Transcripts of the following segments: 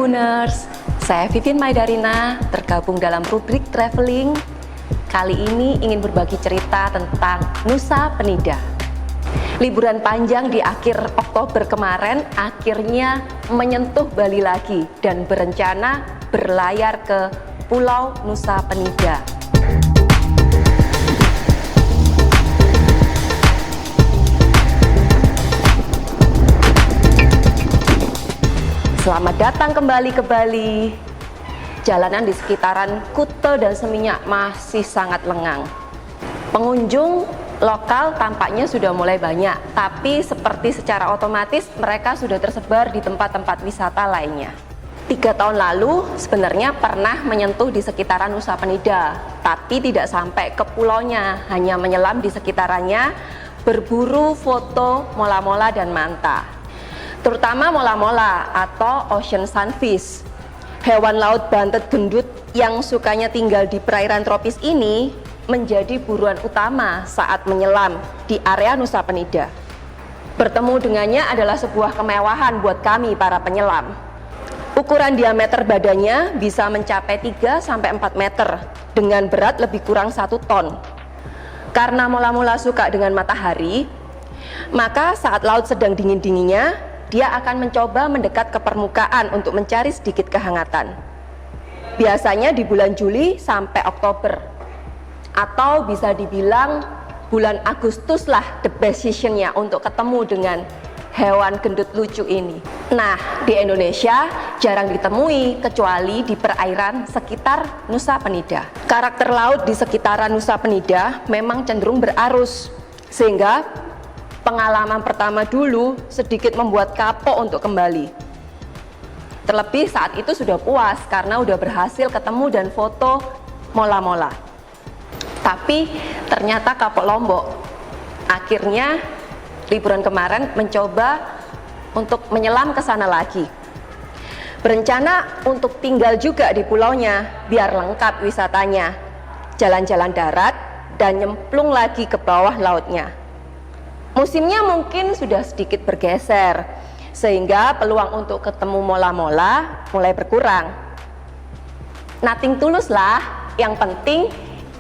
Tribuners, saya Vivien Maidarina, tergabung dalam rubrik traveling. Kali ini ingin berbagi cerita tentang Nusa Penida. Liburan panjang di akhir Oktober kemarin akhirnya menyentuh Bali lagi dan berencana berlayar ke Pulau Nusa Penida. Selamat datang kembali ke Bali. Jalanan di sekitaran Kuta dan Seminyak masih sangat lengang. Pengunjung lokal tampaknya sudah mulai banyak, tapi seperti secara otomatis mereka sudah tersebar di tempat-tempat wisata lainnya. 3 tahun lalu sebenarnya pernah menyentuh di sekitaran Nusa Penida, tapi tidak sampai ke pulaunya, hanya menyelam di sekitarannya, berburu foto mola-mola dan manta. Terutama mola-mola atau ocean sunfish. Hewan laut bantet gendut yang sukanya tinggal di perairan tropis ini menjadi buruan utama saat menyelam di area Nusa Penida. Bertemu dengannya adalah sebuah kemewahan buat kami para penyelam. Ukuran diameter badannya bisa mencapai 3-4 meter dengan berat lebih kurang 1 ton. Karena mola-mola suka dengan matahari, maka saat laut sedang dingin-dinginnya, dia akan mencoba mendekat ke permukaan untuk mencari sedikit kehangatan. Biasanya di bulan Juli sampai Oktober, atau bisa dibilang bulan Agustus lah the best seasonnya untuk ketemu dengan hewan gendut lucu ini. Nah, di Indonesia jarang ditemui kecuali di perairan sekitar Nusa Penida. Karakter laut di sekitaran Nusa Penida memang cenderung berarus, sehingga pengalaman pertama dulu sedikit membuat kapok untuk kembali. Terlebih saat itu sudah puas karena udah berhasil ketemu dan foto mola-mola. Tapi ternyata kapok Lombok. Akhirnya liburan kemarin mencoba untuk menyelam ke sana lagi. Berencana untuk tinggal juga di pulaunya biar lengkap wisatanya. Jalan-jalan darat dan nyemplung lagi ke bawah lautnya. Musimnya mungkin sudah sedikit bergeser, sehingga peluang untuk ketemu mola-mola mulai berkurang. Nothing tulus lah, yang penting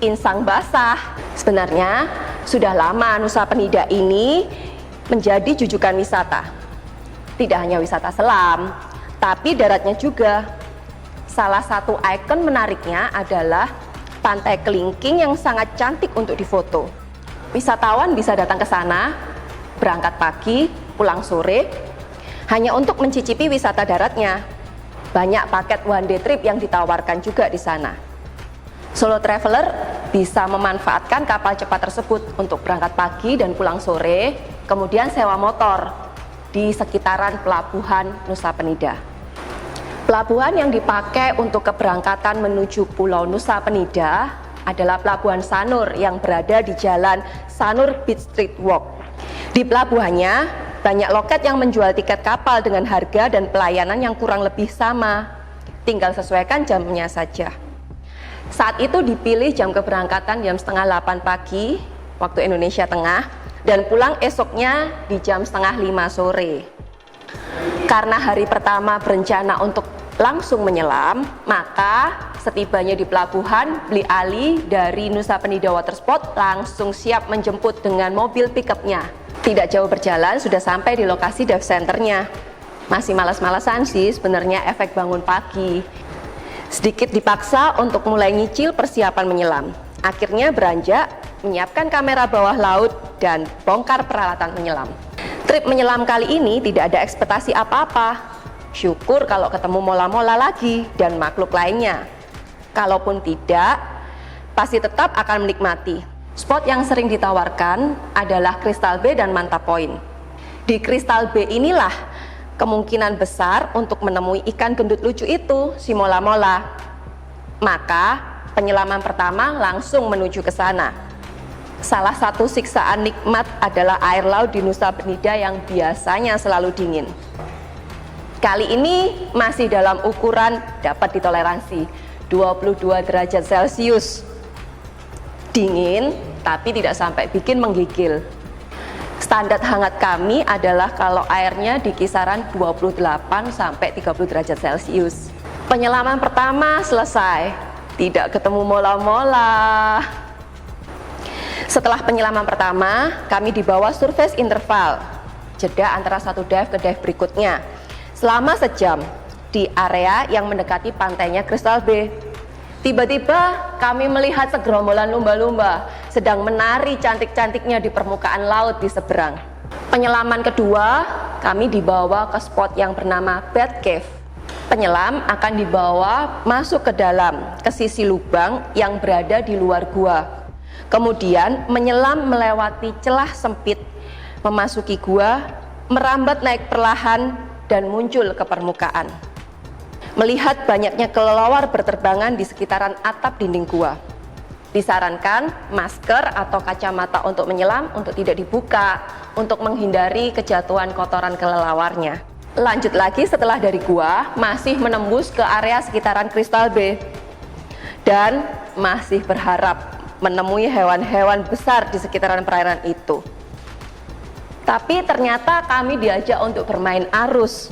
insang basah. Sebenarnya sudah lama Nusa Penida ini menjadi jujukan wisata. Tidak hanya wisata selam, tapi daratnya juga. Salah satu ikon menariknya adalah Pantai Kelingking yang sangat cantik untuk difoto. Wisatawan bisa datang ke sana, berangkat pagi, pulang sore, hanya untuk mencicipi wisata daratnya. Banyak paket one day trip yang ditawarkan juga di sana. Solo traveler bisa memanfaatkan kapal cepat tersebut untuk berangkat pagi dan pulang sore, kemudian sewa motor di sekitaran pelabuhan Nusa Penida. Pelabuhan yang dipakai untuk keberangkatan menuju Pulau Nusa Penida adalah Pelabuhan Sanur yang berada di jalan Sanur Beach Street Walk. Di pelabuhannya banyak loket yang menjual tiket kapal dengan harga dan pelayanan yang kurang lebih sama. Tinggal sesuaikan jamnya saja. Saat itu dipilih jam keberangkatan jam 7:30 pagi waktu Indonesia Tengah dan pulang esoknya di jam 4:30 sore. Karena hari pertama berencana untuk langsung menyelam, maka setibanya di pelabuhan, Bli Ali dari Nusa Penida Water Sport langsung siap menjemput dengan mobil pickupnya. Tidak jauh berjalan sudah sampai di lokasi dive centernya. Masih malas-malasan sih sebenarnya efek bangun pagi. Sedikit dipaksa untuk mulai nyicil persiapan menyelam. Akhirnya beranjak menyiapkan kamera bawah laut dan bongkar peralatan menyelam. Trip menyelam kali ini tidak ada ekspektasi apa-apa. Syukur kalau ketemu mola-mola lagi dan makhluk lainnya. Kalaupun tidak, pasti tetap akan menikmati. Spot yang sering ditawarkan adalah Crystal Bay dan Manta Point. Di Crystal Bay inilah kemungkinan besar untuk menemui ikan gendut lucu itu, si mola-mola. Maka penyelaman pertama langsung menuju ke sana. Salah satu siksaan nikmat adalah air laut di Nusa Penida yang biasanya selalu dingin. Kali ini masih dalam ukuran dapat ditoleransi 22 derajat Celcius. Dingin, tapi tidak sampai bikin menggigil. Standar hangat kami adalah kalau airnya di kisaran 28 sampai 30 derajat Celcius. Penyelaman pertama selesai, tidak ketemu mola-mola. Setelah penyelaman pertama, kami dibawa surface interval, jeda antara satu dive ke dive berikutnya, selama sejam di area yang mendekati pantainya Crystal Bay. Tiba-tiba kami melihat segerombolan lumba-lumba sedang menari cantik-cantiknya di permukaan laut di seberang. Penyelaman kedua, kami dibawa ke spot yang bernama Bat Cave. Penyelam akan dibawa masuk ke dalam, ke sisi lubang yang berada di luar gua. Kemudian menyelam melewati celah sempit, memasuki gua, merambat naik perlahan dan muncul ke permukaan. Melihat banyaknya kelelawar berterbangan di sekitaran atap dinding gua. Disarankan masker atau kacamata untuk menyelam untuk tidak dibuka, untuk menghindari kejatuhan kotoran kelelawarnya. Lanjut lagi setelah dari gua, masih menembus ke area sekitaran Crystal Bay. Dan masih berharap menemui hewan-hewan besar di sekitaran perairan itu. Tapi ternyata kami diajak untuk bermain arus,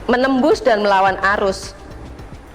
menembus dan melawan arus,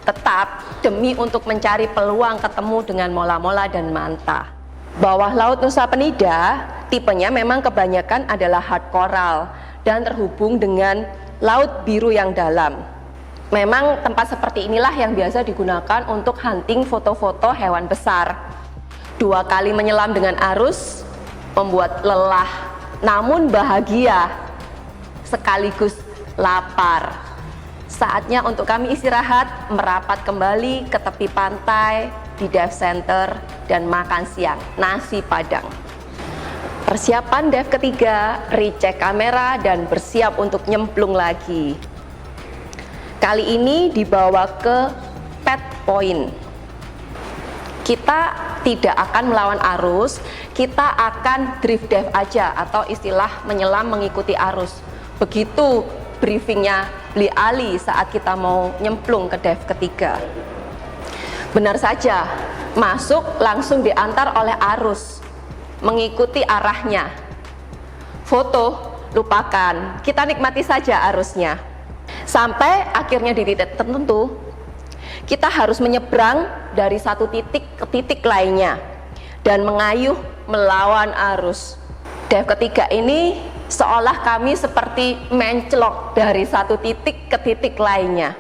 tetap demi untuk mencari peluang ketemu dengan mola-mola dan manta. Bawah laut Nusa Penida tipenya memang kebanyakan adalah hard coral dan terhubung dengan laut biru yang dalam. Memang tempat seperti inilah yang biasa digunakan untuk hunting foto-foto hewan besar. 2 kali menyelam dengan arus membuat lelah, namun bahagia sekaligus lapar. Saatnya untuk kami istirahat, merapat kembali ke tepi pantai, di dive center, dan makan siang, nasi padang. Persiapan dive ketiga, recheck kamera, dan bersiap untuk nyemplung lagi. Kali ini dibawa ke pad point. Kita tidak akan melawan arus, kita akan drift dive aja, atau istilah menyelam mengikuti arus. Begitu briefingnya Bli Ali saat kita mau nyemplung ke dive ketiga. Benar saja, masuk langsung diantar oleh arus, mengikuti arahnya. Foto, lupakan, kita nikmati saja arusnya. Sampai akhirnya di titik tertentu, kita harus menyeberang dari satu titik ke titik lainnya dan mengayuh melawan arus. Dive ketiga ini seolah kami seperti mencelok dari satu titik ke titik lainnya.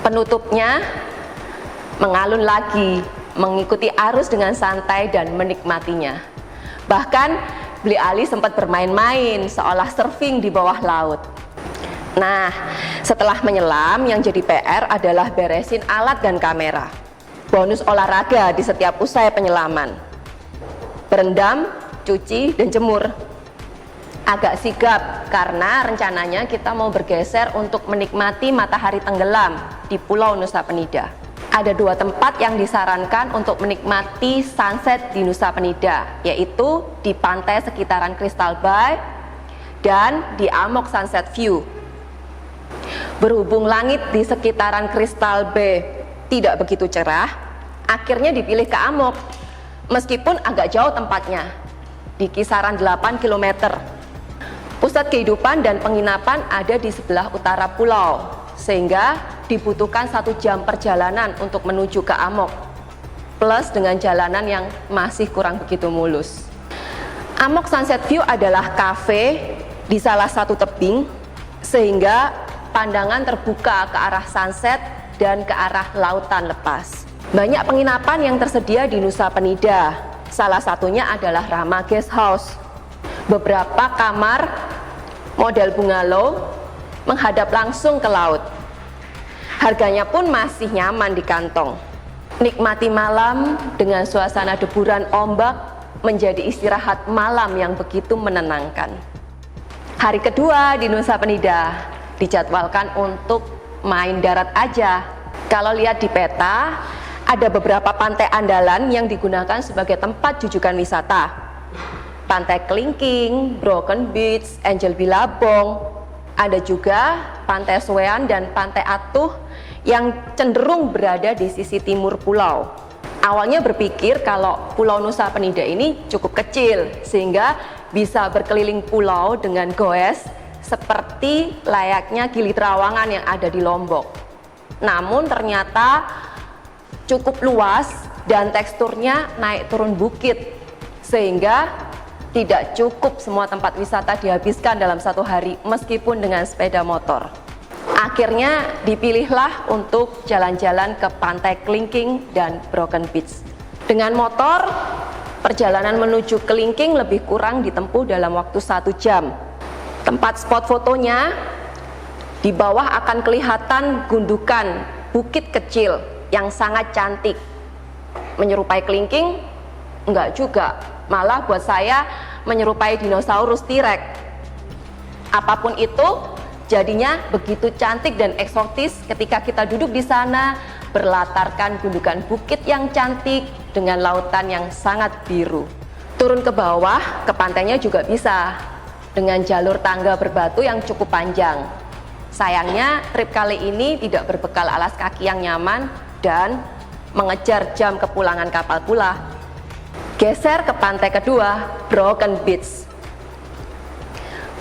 Penutupnya mengalun lagi, mengikuti arus dengan santai dan menikmatinya. Bahkan Bli Ali sempat bermain-main seolah surfing di bawah laut. Nah, setelah menyelam yang jadi PR adalah beresin alat dan kamera. Bonus olahraga di setiap usai penyelaman. Berendam, cuci, dan jemur. Agak sigap karena rencananya kita mau bergeser untuk menikmati matahari tenggelam di Pulau Nusa Penida. Ada 2 tempat yang disarankan untuk menikmati sunset di Nusa Penida, yaitu di pantai sekitaran Crystal Bay dan di Amok Sunset View. Berhubung langit di sekitaran Crystal Bay tidak begitu cerah, akhirnya dipilih ke Amok, meskipun agak jauh tempatnya, di kisaran 8 km. Pusat kehidupan dan penginapan ada di sebelah utara pulau, sehingga dibutuhkan 1 jam perjalanan untuk menuju ke Amok, plus dengan jalanan yang masih kurang begitu mulus. Amok Sunset View adalah kafe di salah satu tebing, sehingga pandangan terbuka ke arah sunset dan ke arah lautan lepas. Banyak penginapan yang tersedia di Nusa Penida, salah satunya adalah Rama Guest House. Beberapa kamar model bungalow menghadap langsung ke laut. Harganya pun masih nyaman di kantong. Nikmati malam dengan suasana deburan ombak menjadi istirahat malam yang begitu menenangkan. Hari kedua di Nusa Penida dijadwalkan untuk main darat aja. Kalau lihat di peta, ada beberapa pantai andalan yang digunakan sebagai tempat jujukan wisata. Pantai Kelingking, Broken Beach, Angel Bilabong. Ada juga Pantai Soean dan Pantai Atuh yang cenderung berada di sisi timur pulau. Awalnya berpikir kalau Pulau Nusa Penida ini cukup kecil, sehingga bisa berkeliling pulau dengan goes seperti layaknya Gili Trawangan yang ada di Lombok. Namun ternyata cukup luas dan teksturnya naik turun bukit, sehingga tidak cukup semua tempat wisata dihabiskan dalam satu hari meskipun dengan sepeda motor. Akhirnya dipilihlah untuk jalan-jalan ke Pantai Kelingking dan Broken Beach. Dengan motor, perjalanan menuju Kelingking lebih kurang ditempuh dalam waktu 1 jam. Tempat spot fotonya, di bawah akan kelihatan gundukan bukit kecil yang sangat cantik. Menyerupai kelingking? Enggak juga, malah buat saya menyerupai dinosaurus T-Rex. Apapun itu, jadinya begitu cantik dan eksotis ketika kita duduk di sana berlatarkan gundukan bukit yang cantik dengan lautan yang sangat biru. Turun ke bawah, ke pantainya juga bisa dengan jalur tangga berbatu yang cukup panjang. Sayangnya trip kali ini tidak berbekal alas kaki yang nyaman dan mengejar jam kepulangan kapal pula. Geser ke pantai kedua, Broken Beach.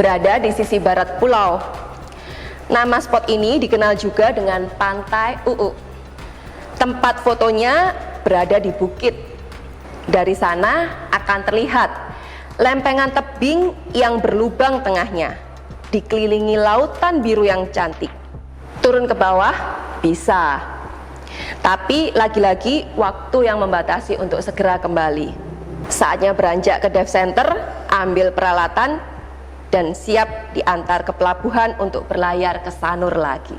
Berada di sisi barat pulau. Nama spot ini dikenal juga dengan Pantai UU. Tempat fotonya berada di bukit. Dari sana akan terlihat lempengan tebing yang berlubang tengahnya, dikelilingi lautan biru yang cantik. Turun ke bawah bisa, tapi lagi-lagi waktu yang membatasi untuk segera kembali. Saatnya beranjak ke dive center, ambil peralatan, dan siap diantar ke pelabuhan untuk berlayar ke Sanur lagi.